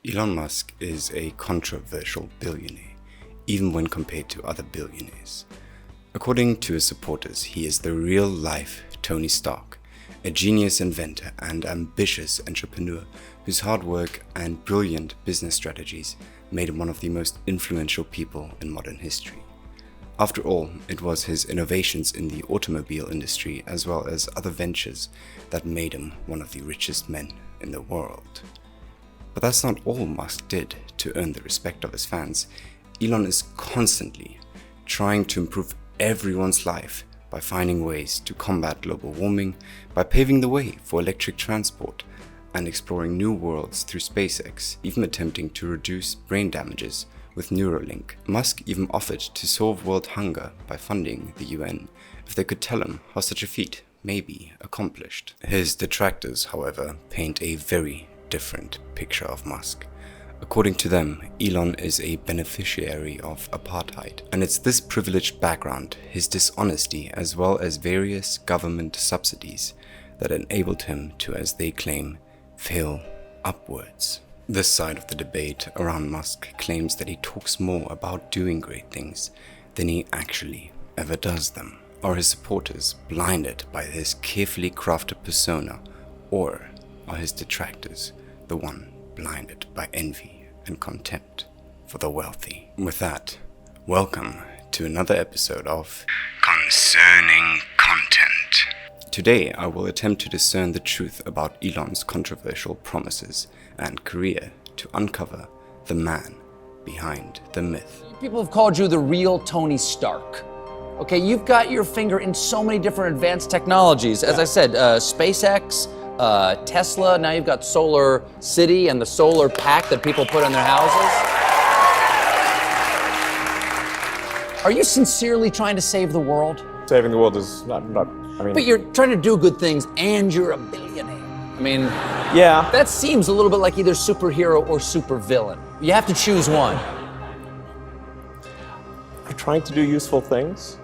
Elon Musk is a controversial billionaire, even when compared to other billionaires. According to his supporters, he is the real-life Tony Stark, a genius inventor and ambitious entrepreneur whose hard work and brilliant business strategies made him one of the most influential people in modern history. After all, it was his innovations in the automobile industry as well as other ventures that made him one of the richest men in the world. But that's not all Musk did to earn the respect of his fans. Elon is constantly trying to improve everyone's life by finding ways to combat global warming, by paving the way for electric transport, and exploring new worlds through SpaceX, even attempting to reduce brain damages with Neurolink. Musk even offered to solve world hunger by funding the UN if they could tell him how such a feat may be accomplished. His detractors, however, paint a very different picture of Musk. According to them, Elon is a beneficiary of apartheid, and it's this privileged background, his dishonesty, as well as various government subsidies that enabled him to, as they claim, fail upwards. This side of the debate around Musk claims that he talks more about doing great things than he actually ever does them. Are his supporters blinded by his carefully crafted persona, or are his detractors the one blinded by envy and contempt for the wealthy? With that, welcome to another episode of Concerning Content. Today I will attempt to discern the truth about Elon's controversial promises and career to uncover the man behind the myth. People have called you the real Tony Stark. Okay, you've got your finger in so many different advanced technologies. As I said, SpaceX, Tesla, now you've got Solar City and the solar pack that people put in their houses. Are you sincerely trying to save the world? Saving the world is not But you're trying to do good things and you're a billionaire. I mean, yeah. that seems a little bit like either superhero or supervillain. You have to choose one. You're trying to do useful things.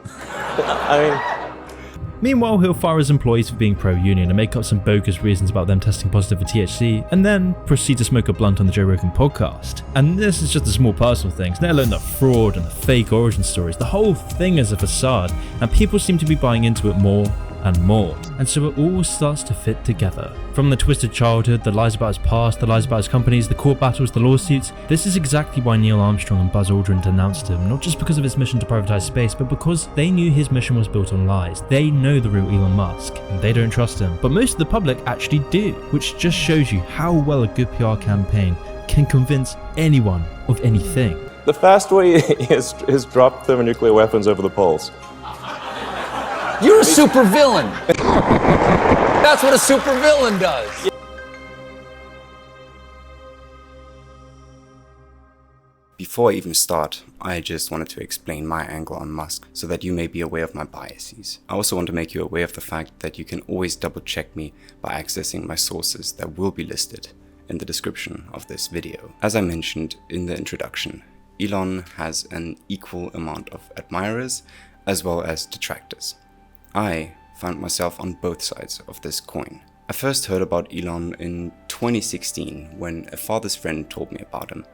Meanwhile, he'll fire his employees for being pro-union and make up some bogus reasons about them testing positive for THC, and then proceed to smoke a blunt on the Joe Rogan podcast. And this is just the small personal things, let alone the fraud and the fake origin stories. The whole thing is a facade, and people seem to be buying into it more and more. And so it all starts to fit together. From the twisted childhood, the lies about his past, the lies about his companies, the court battles, the lawsuits. This is exactly why Neil Armstrong and Buzz Aldrin denounced him, not just because of his mission to privatize space, but because they knew his mission was built on lies. They know the real Elon Musk, and they don't trust him. But most of the public actually do, which just shows you how well a good PR campaign can convince anyone of anything. The fast way is drop thermonuclear weapons over the poles. You're a supervillain. That's what a supervillain does. Before I even start, I just wanted to explain my angle on Musk so that you may be aware of my biases. I also want to make you aware of the fact that you can always double check me by accessing my sources that will be listed in the description of this video. As I mentioned in the introduction, Elon has an equal amount of admirers as well as detractors. I found myself on both sides of this coin. I first heard about Elon in 2016 when a father's friend told me about him,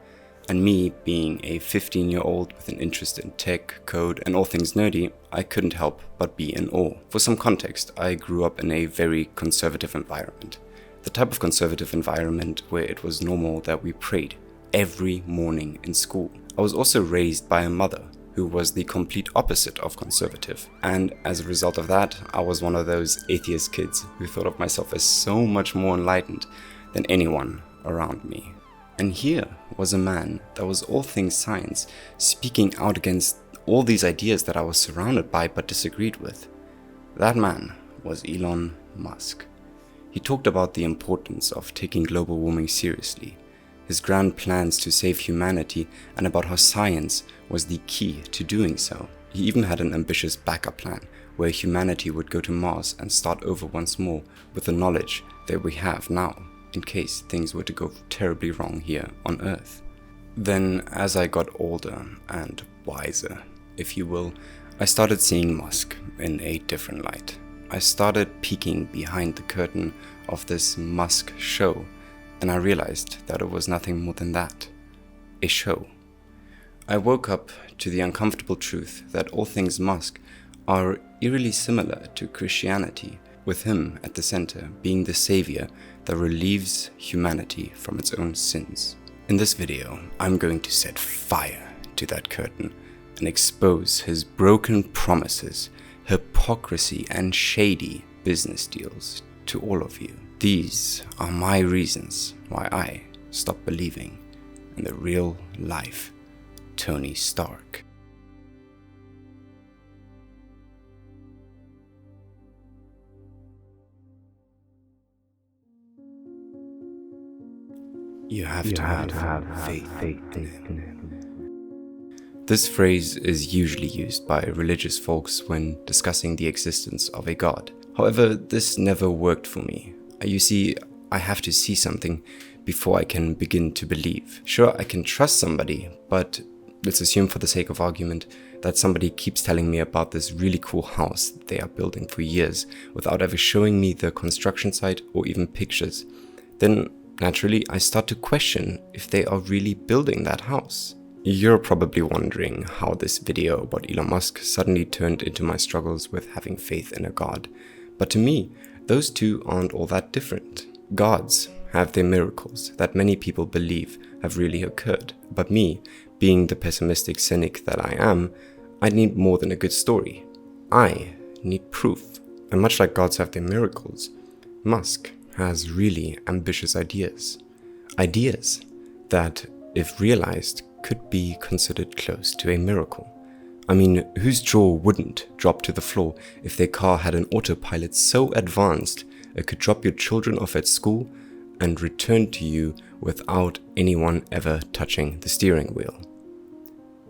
and me being a 15-year-old with an interest in tech, code, and all things nerdy, I couldn't help but be in awe. For some context, I grew up in a very conservative environment. The type of conservative environment where it was normal that we prayed every morning in school. I was also raised by a mother who was the complete opposite of conservative. And as a result of that, I was one of those atheist kids who thought of myself as so much more enlightened than anyone around me. And here was a man that was all things science, speaking out against all these ideas that I was surrounded by but disagreed with. That man was Elon Musk. He talked about the importance of taking global warming seriously, his grand plans to save humanity, and about how science was the key to doing so. He even had an ambitious backup plan where humanity would go to Mars and start over once more with the knowledge that we have now, in case things were to go terribly wrong here on Earth. Then, as I got older and wiser, if you will, I started seeing Musk in a different light. I started peeking behind the curtain of this Musk show and I realized that it was nothing more than that, a show. I woke up to the uncomfortable truth that all things Musk are eerily similar to Christianity, with him at the center being the savior that relieves humanity from its own sins. In this video, I'm going to set fire to that curtain and expose his broken promises, hypocrisy, and shady business deals to all of you. These are my reasons why I stopped believing in the real life Tony Stark. You have to have faith in him. This phrase is usually used by religious folks when discussing the existence of a god. However, this never worked for me. You see, I have to see something before I can begin to believe. Sure, I can trust somebody, but let's assume for the sake of argument that somebody keeps telling me about this really cool house they are building for years without ever showing me the construction site or even pictures. Then naturally, I start to question if they are really building that house. You're probably wondering how this video about Elon Musk suddenly turned into my struggles with having faith in a god. But to me, those two aren't all that different. Gods have their miracles that many people believe have really occurred. But me, being the pessimistic cynic that I am, I need more than a good story. I need proof. And much like gods have their miracles, Musk has really ambitious ideas. Ideas that, if realized, could be considered close to a miracle. I mean, whose jaw wouldn't drop to the floor if their car had an autopilot so advanced it could drop your children off at school and return to you without anyone ever touching the steering wheel?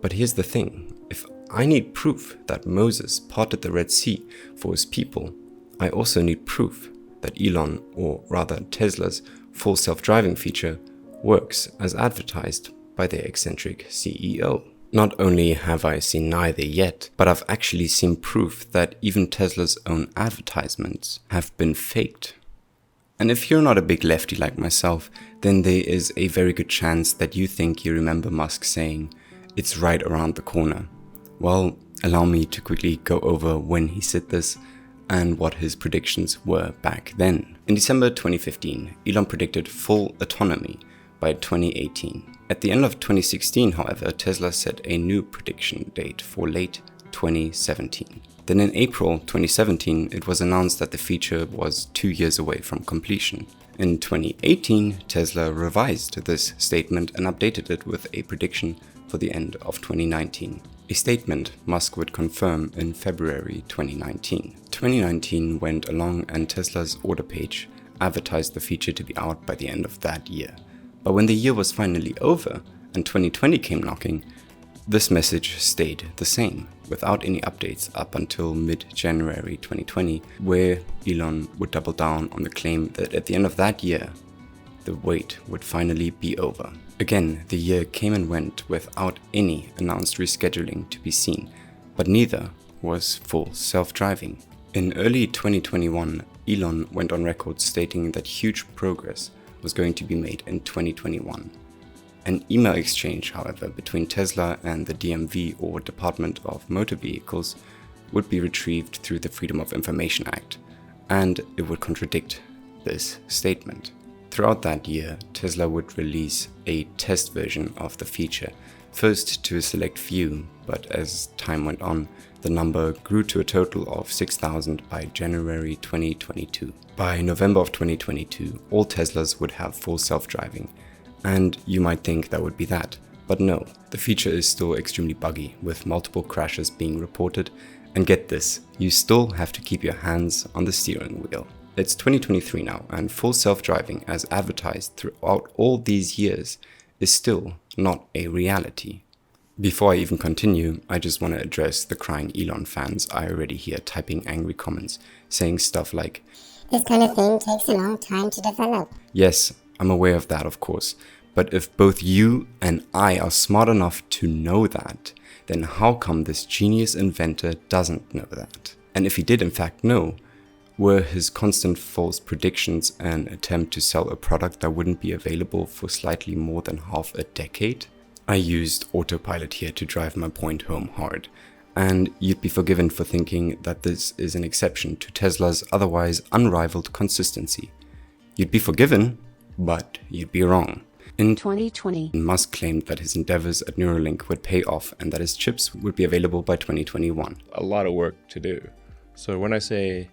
But here's the thing, if I need proof that Moses parted the Red Sea for his people, I also need proof that Elon, or rather Tesla's, full self-driving feature works as advertised by their eccentric CEO. Not only have I seen neither yet, but I've actually seen proof that even Tesla's own advertisements have been faked. And if you're not a big lefty like myself, then there is a very good chance that you think you remember Musk saying, "It's right around the corner." Well, allow me to quickly go over when he said this and what his predictions were back then. In December 2015, Elon predicted full autonomy by 2018. At the end of 2016, however, Tesla set a new prediction date for late 2017. Then in April 2017, it was announced that the feature was 2 years away from completion. In 2018, Tesla revised this statement and updated it with a prediction for the end of 2019. A statement Musk would confirm in February 2019. 2019 went along and Tesla's order page advertised the feature to be out by the end of that year. But when the year was finally over and 2020 came knocking, this message stayed the same, without any updates up until mid-January 2020, where Elon would double down on the claim that at the end of that year, the wait would finally be over. Again, the year came and went without any announced rescheduling to be seen, but neither was full self-driving. In early 2021, Elon went on record stating that huge progress was going to be made in 2021. An email exchange, however, between Tesla and the DMV, or Department of Motor Vehicles, would be retrieved through the Freedom of Information Act, and it would contradict this statement. Throughout that year, Tesla would release a test version of the feature, first to a select few, but as time went on, the number grew to a total of 6,000 by January 2022. By November of 2022, all Teslas would have full self-driving, and you might think that would be that, but no, the feature is still extremely buggy, with multiple crashes being reported, and get this, you still have to keep your hands on the steering wheel. It's 2023 now, and full self-driving as advertised throughout all these years is still not a reality. Before I even continue, I just want to address the crying Elon fans I already hear typing angry comments, saying stuff like, "This kind of thing takes a long time to develop." Yes, I'm aware of that, of course, but if both you and I are smart enough to know that, then how come this genius inventor doesn't know that? And if he did in fact know, Were his constant false predictions an attempt to sell a product that wouldn't be available for slightly more than half a decade? I used autopilot here to drive my point home hard, and you'd be forgiven for thinking that this is an exception to Tesla's otherwise unrivaled consistency. You'd be forgiven, but you'd be wrong. In 2020, Musk claimed that his endeavors at Neurolink would pay off and that his chips would be available by 2021. A lot of work to do. So when I say,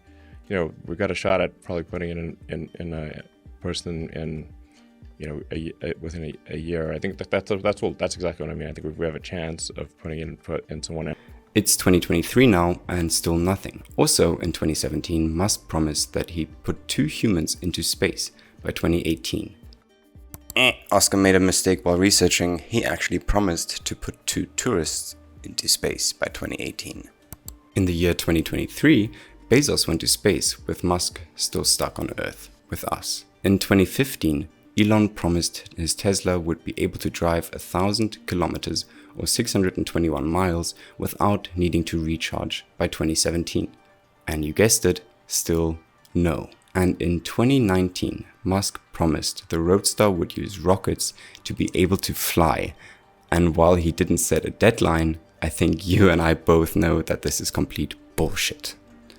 we've got a shot at probably putting it in a person in, within a year, I think that's exactly what I mean. I think we have a chance of putting it in someone else. It's 2023 now and still nothing. Also in 2017, Musk promised that he'd put 2 humans into space by 2018. Oscar made a mistake while researching. He actually promised to put 2 tourists into space by 2018. In the year 2023, Bezos went to space, with Musk still stuck on Earth with us. In 2015, Elon promised his Tesla would be able to drive 1,000 kilometers or 621 miles without needing to recharge by 2017. And you guessed it, still no. And in 2019, Musk promised the Roadster would use rockets to be able to fly. And while he didn't set a deadline, I think you and I both know that this is complete bullshit.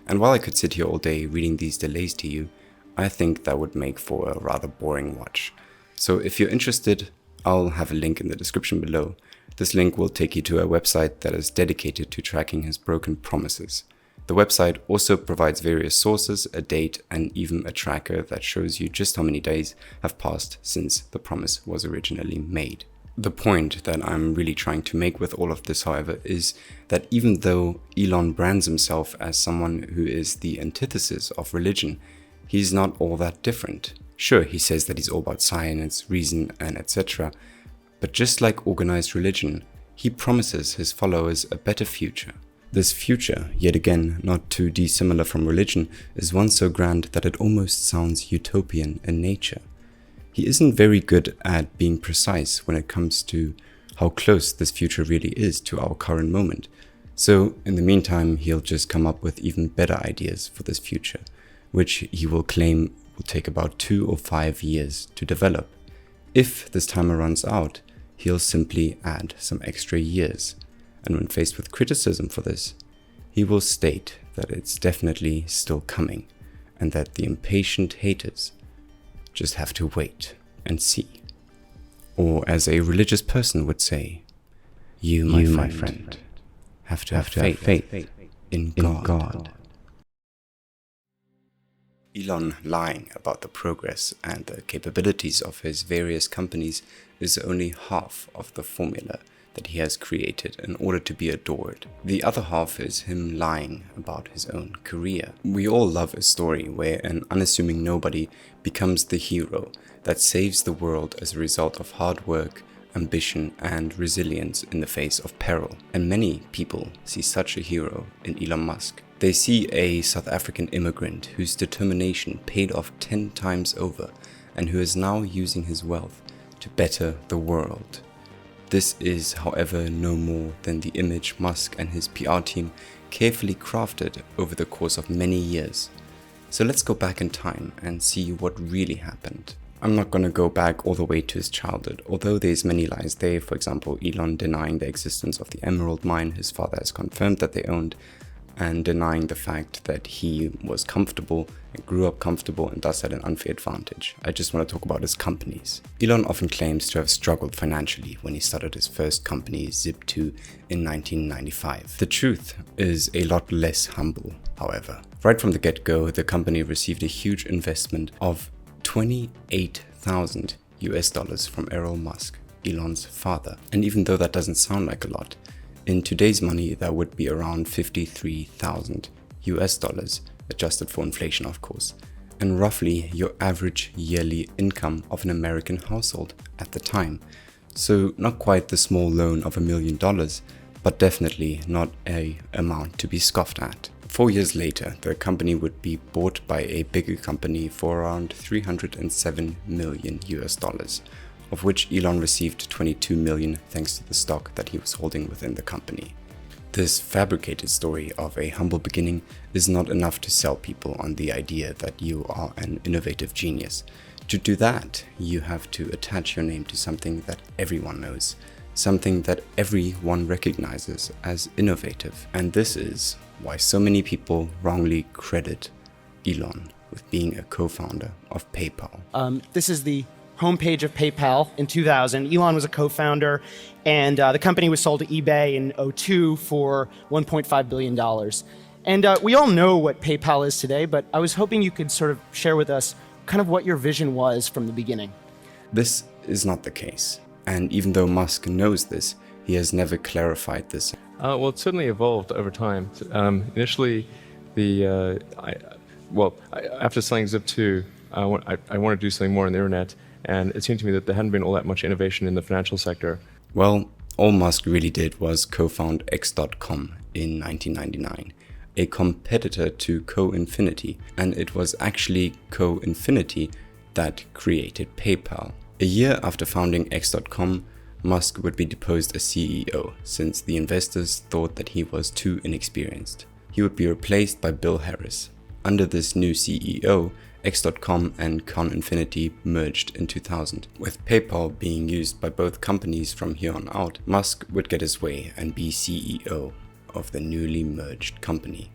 And while I could sit here all day reading these delays to you, I think that would make for a rather boring watch. So if you're interested, I'll have a link in the description below. This link will take you to a website that is dedicated to tracking his broken promises. The website also provides various sources, a date, and even a tracker that shows you just how many days have passed since the promise was originally made. The point that I'm really trying to make with all of this, however, is that even though Elon brands himself as someone who is the antithesis of religion, he's not all that different. Sure, he says that he's all about science, reason, and etc. But just like organized religion, he promises his followers a better future. This future, yet again not too dissimilar from religion, is one so grand that it almost sounds utopian in nature. He isn't very good at being precise when it comes to how close this future really is to our current moment. So in the meantime, he'll just come up with even better ideas for this future, which he will claim will take about 2 or 5 years to develop. If this timer runs out, he'll simply add some extra years. And when faced with criticism for this, he will state that it's definitely still coming and that the impatient haters just have to wait and see. Or as a religious person would say, you, my friend, have to have faith in God. Elon lying about the progress and the capabilities of his various companies is only half of the formula that he has created in order to be adored. The other half is him lying about his own career. We all love a story where an unassuming nobody becomes the hero that saves the world as a result of hard work, ambition, and resilience in the face of peril. And many people see such a hero in Elon Musk. They see a South African immigrant whose determination paid off 10 times over and who is now using his wealth to better the world. This is, however, no more than the image Musk and his PR team carefully crafted over the course of many years. So let's go back in time and see what really happened. I'm not going to go back all the way to his childhood, although there's many lies there. For example, Elon denying the existence of the emerald mine his father has confirmed that they owned, and denying the fact that he was comfortable and grew up comfortable and thus had an unfair advantage. I just want to talk about his companies. Elon often claims to have struggled financially when he started his first company, Zip2, in 1995. The truth is a lot less humble, however. Right from the get-go, the company received a huge investment of $28,000 from Elon Musk, Elon's father. And even though that doesn't sound like a lot, in today's money, that would be around $53,000, adjusted for inflation, of course, and roughly your average yearly income of an American household at the time. So not quite the small loan of $1 million, but definitely not an amount to be scoffed at. 4 years later, the company would be bought by a bigger company for around $307 million, of which Elon received $22 million thanks to the stock that he was holding within the company. This fabricated story of a humble beginning is not enough to sell people on the idea that you are an innovative genius. To do that, you have to attach your name to something that everyone knows, something that everyone recognizes as innovative. And this is why so many people wrongly credit Elon with being a co-founder of PayPal. This is the homepage of PayPal in 2000. Elon was a co-founder, and the company was sold to eBay in 2002 for $1.5 billion. And we all know what PayPal is today, but I was hoping you could sort of share with us kind of what your vision was from the beginning. This is not the case. And even though Musk knows this, he has never clarified this. Well, it certainly evolved over time. Initially, after selling Zip2, I wanted to do something more on the internet, and it seemed to me that there hadn't been all that much innovation in the financial sector. Well, all Musk really did was co-found X.com in 1999, a competitor to Co-Infinity, and it was actually Co-Infinity that created PayPal. A year after founding X.com, Musk would be deposed as CEO, since the investors thought that he was too inexperienced. He would be replaced by Bill Harris. Under this new CEO, X.com and Con-Infinity merged in 2000. With PayPal being used by both companies from here on out, Musk would get his way and be CEO of the newly merged company.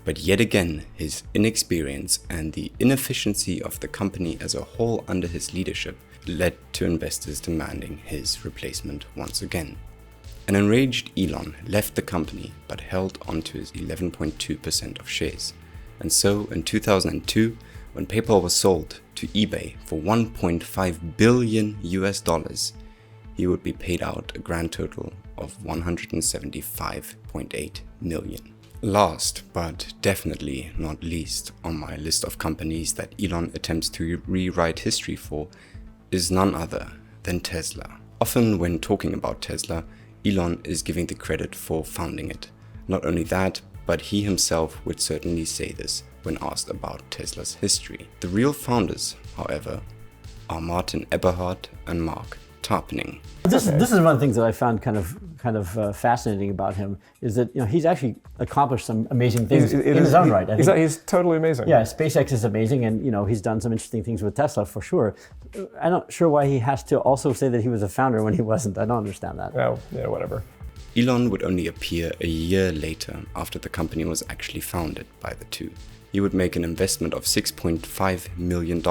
But yet again, his inexperience and the inefficiency of the company as a whole under his leadership led to investors demanding his replacement once again. An enraged Elon left the company but held onto his 11.2% of shares. And so in 2002, when PayPal was sold to eBay for $1.5 billion, he would be paid out a grand total of $175.8 million. Last, but definitely not least on my list of companies that Elon attempts to rewrite history for is none other than Tesla. Often when talking about Tesla, Elon is giving the credit for founding it. Not only that, but he himself would certainly say this when asked about Tesla's history. The real founders, however, are Martin Eberhard and Mark Tarpenning. This is one of the things that I found kind of fascinating about him, is that he's actually accomplished some amazing things in his own right. He's totally amazing. Yeah, SpaceX is amazing, and he's done some interesting things with Tesla for sure. I'm not sure why he has to also say that he was a founder when he wasn't. I don't understand that. Oh, yeah, whatever. Elon would only appear a year later after the company was actually founded by the two. He would make an investment of $6.5 million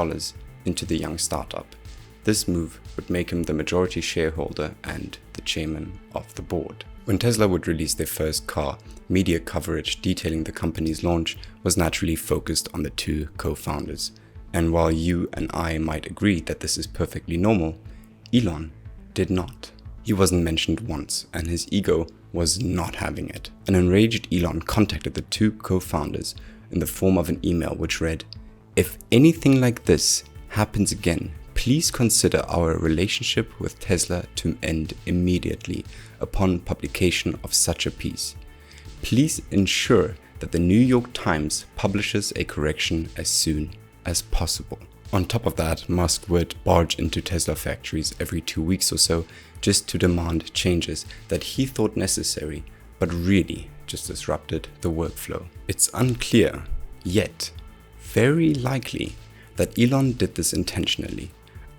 into the young startup. This move would make him the majority shareholder and the chairman of the board. When Tesla would release their first car, media coverage detailing the company's launch was naturally focused on the two co-founders. And while you and I might agree that this is perfectly normal, Elon did not. He wasn't mentioned once, and his ego was not having it. An enraged Elon contacted the two co-founders in the form of an email which read, "If anything like this happens again, please consider our relationship with Tesla to end immediately upon publication of such a piece. Please ensure that the New York Times publishes a correction as soon as possible." On top of that, Musk would barge into Tesla factories every 2 weeks or so just to demand changes that he thought necessary, but really just disrupted the workflow. It's unclear, yet very likely, that Elon did this intentionally,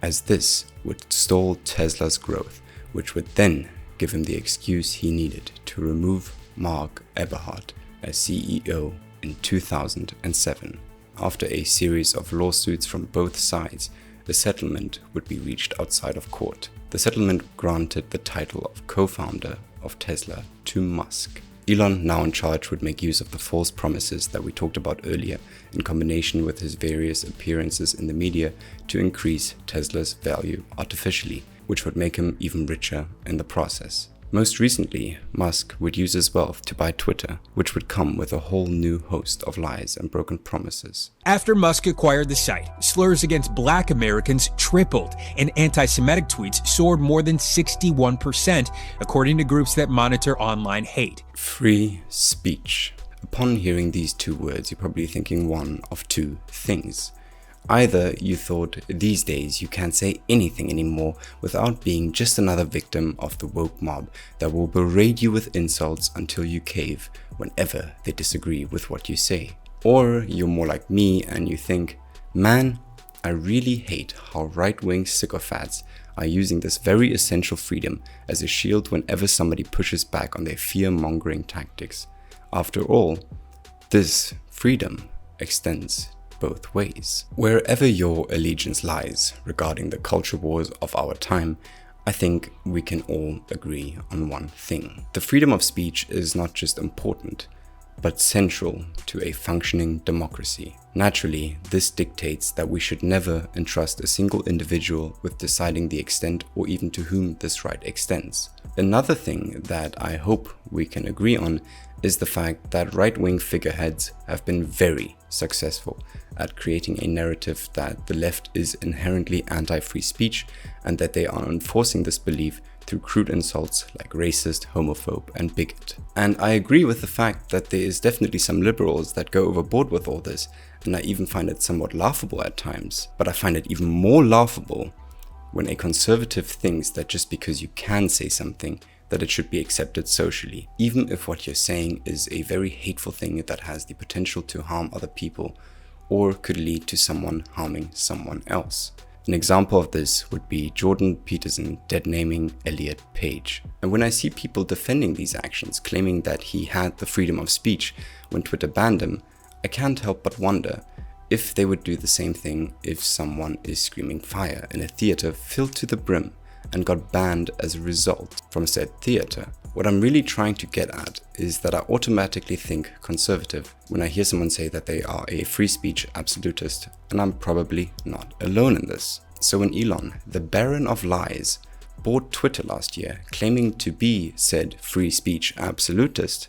as this would stall Tesla's growth, which would then give him the excuse he needed to remove Mark Eberhard as CEO in 2007. After a series of lawsuits from both sides, a settlement would be reached outside of court. The settlement granted the title of co-founder of Tesla to Musk. Elon, now in charge, would make use of the false promises that we talked about earlier in combination with his various appearances in the media to increase Tesla's value artificially, which would make him even richer in the process. Most recently, Musk would use his wealth to buy Twitter, which would come with a whole new host of lies and broken promises. After Musk acquired the site, slurs against Black Americans tripled, and anti-Semitic tweets soared more than 61%, according to groups that monitor online hate. Free speech. Upon hearing these two words, you're probably thinking one of two things. Either you thought these days you can't say anything anymore without being just another victim of the woke mob that will berate you with insults until you cave whenever they disagree with what you say. Or you're more like me and you think, man, I really hate how right-wing sycophants are using this very essential freedom as a shield whenever somebody pushes back on their fear-mongering tactics. After all, this freedom extends both ways. Wherever your allegiance lies regarding the culture wars of our time, I think we can all agree on one thing. The freedom of speech is not just important, but central to a functioning democracy. Naturally, this dictates that we should never entrust a single individual with deciding the extent or even to whom this right extends. Another thing that I hope we can agree on is the fact that right-wing figureheads have been very successful at creating a narrative that the left is inherently anti-free speech and that they are enforcing this belief through crude insults like racist, homophobe, and bigot. And I agree with the fact that there is definitely some liberals that go overboard with all this, and I even find it somewhat laughable at times. But I find it even more laughable when a conservative thinks that just because you can say something, that it should be accepted socially, even if what you're saying is a very hateful thing that has the potential to harm other people or could lead to someone harming someone else. An example of this would be Jordan Peterson dead-naming Elliot Page. And when I see people defending these actions, claiming that he had the freedom of speech when Twitter banned him, I can't help but wonder if they would do the same thing if someone is screaming fire in a theater filled to the brim and got banned as a result from said theater. What I'm really trying to get at is that I automatically think conservative when I hear someone say that they are a free speech absolutist, and I'm probably not alone in this. So when Elon, the Baron of Lies, bought Twitter last year, claiming to be said free speech absolutist,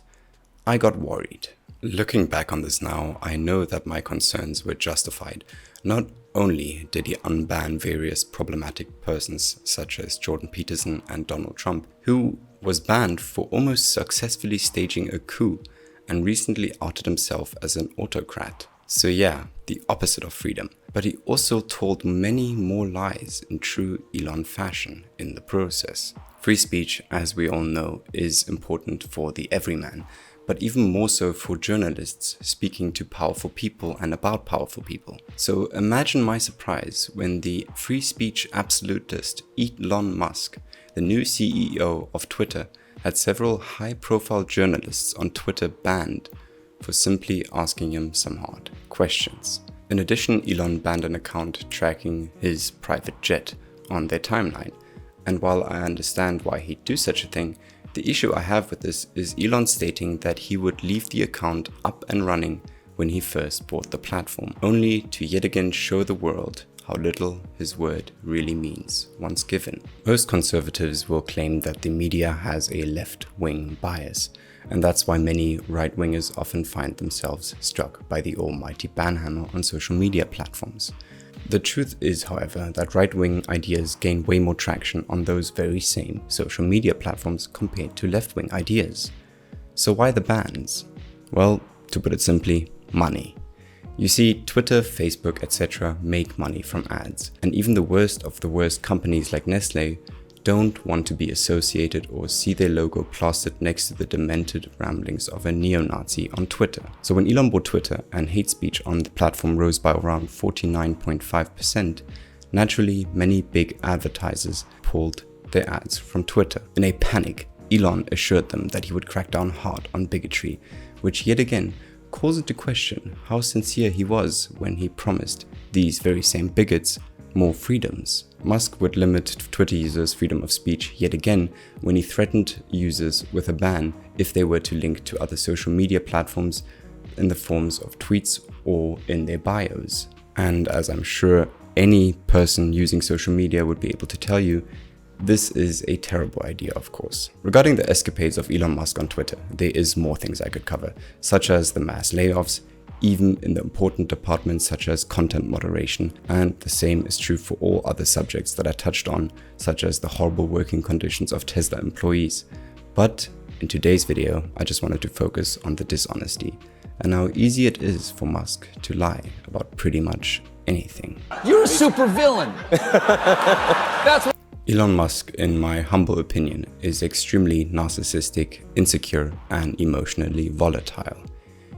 I got worried. Looking back on this now, I know that my concerns were justified. Not only did he unban various problematic persons such as Jordan Peterson and Donald Trump, who was banned for almost successfully staging a coup and recently outed himself as an autocrat. So yeah, the opposite of freedom. But he also told many more lies in true Elon fashion in the process. Free speech, as we all know, is important for the everyman, but even more so for journalists speaking to powerful people and about powerful people. So imagine my surprise when the free speech absolutist Elon Musk, the new CEO of Twitter, had several high-profile journalists on Twitter banned for simply asking him some hard questions. In addition, Elon banned an account tracking his private jet on their timeline. And while I understand why he'd do such a thing, the issue I have with this is Elon stating that he would leave the account up and running when he first bought the platform, only to yet again show the world how little his word really means once given. Most conservatives will claim that the media has a left-wing bias, and that's why many right-wingers often find themselves struck by the almighty ban hammer on social media platforms. The truth is, however, that right-wing ideas gain way more traction on those very same social media platforms compared to left-wing ideas. So why the bans? Well, to put it simply, money. You see, Twitter, Facebook, etc. make money from ads, and even the worst of the worst companies like Nestle don't want to be associated or see their logo plastered next to the demented ramblings of a neo-Nazi on Twitter. So when Elon bought Twitter and hate speech on the platform rose by around 49.5%, naturally many big advertisers pulled their ads from Twitter. In a panic, Elon assured them that he would crack down hard on bigotry, which yet again calls into question how sincere he was when he promised these very same bigots more freedoms. Musk would limit Twitter users' freedom of speech yet again when he threatened users with a ban if they were to link to other social media platforms in the forms of tweets or in their bios. And as I'm sure any person using social media would be able to tell you, this is a terrible idea, of course. Regarding the escapades of Elon Musk on Twitter, there is more things I could cover, such as the mass layoffs, even in the important departments such as content moderation, and the same is true for all other subjects that I touched on, such as the horrible working conditions of Tesla employees. But in today's video, I just wanted to focus on the dishonesty and how easy it is for Musk to lie about pretty much anything. You're a super villain. That's what. Elon Musk, in my humble opinion, is extremely narcissistic, insecure, and emotionally volatile.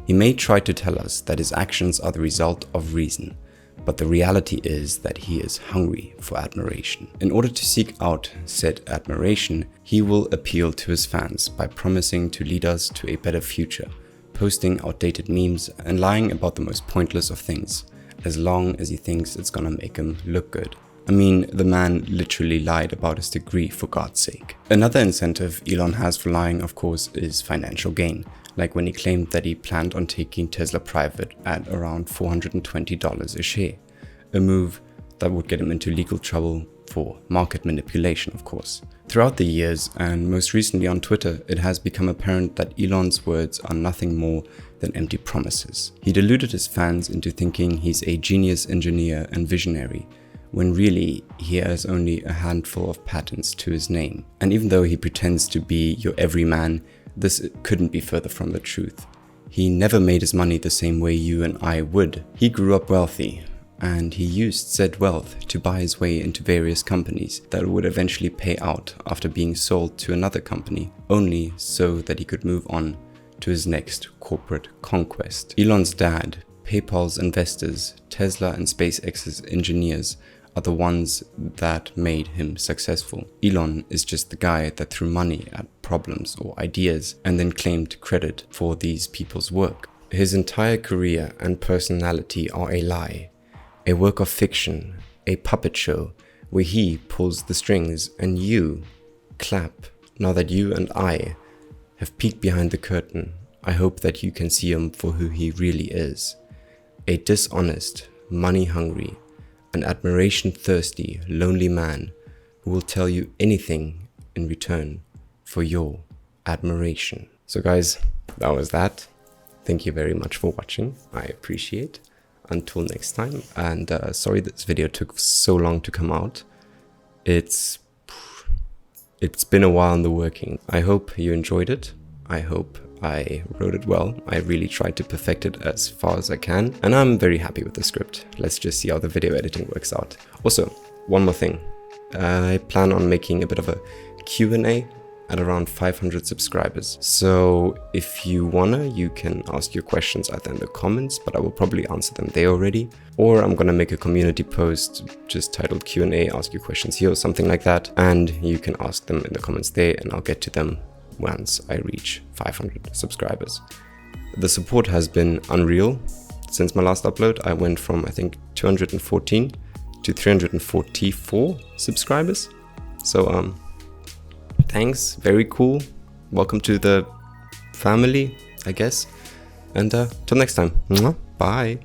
He may try to tell us that his actions are the result of reason, but the reality is that he is hungry for admiration. In order to seek out said admiration, he will appeal to his fans by promising to lead us to a better future, posting outdated memes and lying about the most pointless of things, as long as he thinks it's gonna make him look good. I mean, the man literally lied about his degree, for God's sake. Another incentive Elon has for lying, of course, is financial gain, like when he claimed that he planned on taking Tesla private at around $420 a share, a move that would get him into legal trouble for market manipulation, of course. Throughout the years, and most recently on Twitter, it has become apparent that Elon's words are nothing more than empty promises. He deluded his fans into thinking he's a genius engineer and visionary, when really he has only a handful of patents to his name. And even though he pretends to be your everyman, this couldn't be further from the truth. He never made his money the same way you and I would. He grew up wealthy, and he used said wealth to buy his way into various companies that would eventually pay out after being sold to another company, only so that he could move on to his next corporate conquest. Elon's dad, PayPal's investors, Tesla and SpaceX's engineers are the ones that made him successful. Elon is just the guy that threw money at problems or ideas and then claimed credit for these people's work. His entire career and personality are a lie, a work of fiction, a puppet show where he pulls the strings and you clap. Now that you and I have peeked behind the curtain, I hope that you can see him for who he really is. A dishonest, money-hungry, and admiration-thirsty, lonely man who will tell you anything in return for your admiration. So guys, that was that. Thank you very much for watching. I appreciate. Until next time. And sorry this video took so long to come out. It's been a while in the working. I hope you enjoyed it. I hope I wrote it well. I really tried to perfect it as far as I can, and I'm very happy with the script. Let's just see how the video editing works out. Also, one more thing. I plan on making a bit of a Q&A at around 500 subscribers. So if you wanna, you can ask your questions either in the comments, but I will probably answer them there already. Or I'm gonna make a community post just titled Q&A, ask your questions here or something like that. And you can ask them in the comments there and I'll get to them once I reach 500 subscribers. The support has been unreal. Since my last upload, I went from I think 214 to 344 subscribers. So thanks, very cool. Welcome to the family, I guess. And till next time, bye.